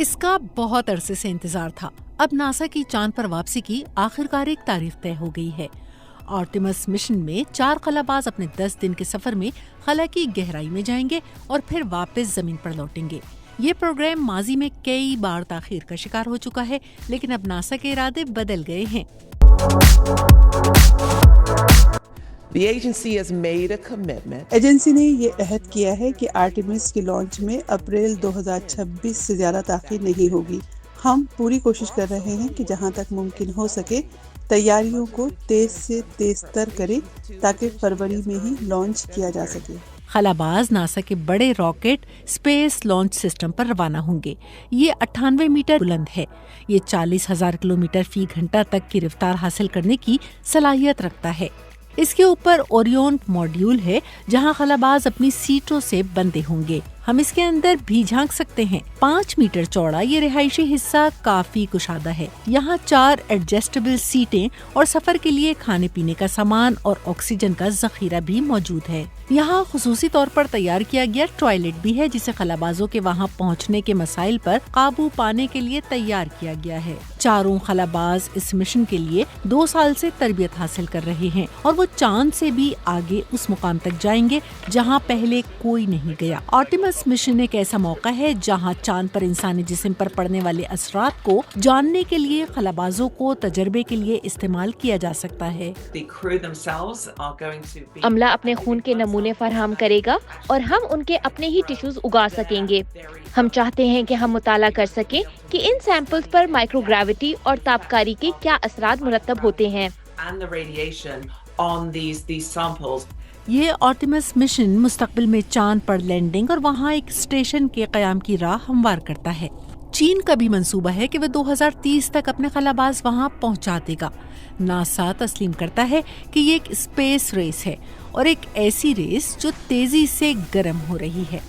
اس کا بہت عرصے سے انتظار تھا. اب ناسا کی چاند پر واپسی کی آخرکار ایک تاریخ طے ہو گئی ہے. آرٹیمس مشن میں 4 خلاباز اپنے 10 دن کے سفر میں خلا کی گہرائی میں جائیں گے اور پھر واپس زمین پر لوٹیں گے. یہ پروگرام ماضی میں کئی بار تاخیر کا شکار ہو چکا ہے، لیکن اب ناسا کے ارادے بدل گئے ہیں. ایجنسی نے یہ عہد کیا ہے کہ آرٹیمس کے لانچ میں اپریل 2026 سے زیادہ تاخیر نہیں ہوگی. ہم پوری کوشش کر رہے ہیں کہ جہاں تک ممکن ہو سکے تیاریوں کو تیز سے تیز تر کریں تاکہ فروری میں ہی لانچ کیا جا سکے. خلاباز ناسا کے بڑے راکٹ اسپیس لانچ سسٹم پر روانہ ہوں گے. یہ 98 میٹر بلند ہے. یہ 40,000 کلومیٹر فی گھنٹہ تک کی رفتار حاصل کرنے کی صلاحیت رکھتا ہے. اس کے اوپر اوریون ماڈیول ہے جہاں خلاباز اپنی سیٹوں سے بندھے ہوں گے. ہم اس کے اندر بھی جھانک سکتے ہیں. 5 میٹر چوڑا یہ رہائشی حصہ کافی کشادہ ہے. یہاں 4 ایڈجسٹیبل سیٹیں اور سفر کے لیے کھانے پینے کا سامان اور آکسیجن کا ذخیرہ بھی موجود ہے. یہاں خصوصی طور پر تیار کیا گیا ٹوائلٹ بھی ہے جسے خلابازوں کے وہاں پہنچنے کے مسائل پر قابو پانے کے لیے تیار کیا گیا ہے. چاروں خلاباز اس مشن کے لیے 2 سال سے تربیت حاصل کر رہے ہیں اور وہ چاند سے بھی آگے اس مقام تک جائیں گے جہاں پہلے کوئی نہیں گیا. آرٹیمس مشن ایک ایسا موقع ہے جہاں چاند پر انسانی جسم پر پڑنے والے اثرات کو جاننے کے لیے خلابازوں کو تجربے کے لیے استعمال کیا جا سکتا ہے. عملہ اپنے خون کے نمونے فراہم کرے گا اور ہم ان کے اپنے ہی ٹشوز اگا سکیں گے. ہم چاہتے ہیں کہ ہم مطالعہ کر سکیں کہ ان سیمپلز پر مائکرو گریوٹی اور تابکاری کے کیا اثرات مرتب ہوتے ہیں. یہ آرٹیمس مشن مستقبل میں چاند پر لینڈنگ اور وہاں ایک اسٹیشن کے قیام کی راہ ہموار کرتا ہے. چین کا بھی منصوبہ ہے کہ وہ 2030 تک اپنے خلاباز وہاں پہنچا دے گا. ناسا تسلیم کرتا ہے کہ یہ ایک اسپیس ریس ہے اور ایک ایسی ریس جو تیزی سے گرم ہو رہی ہے.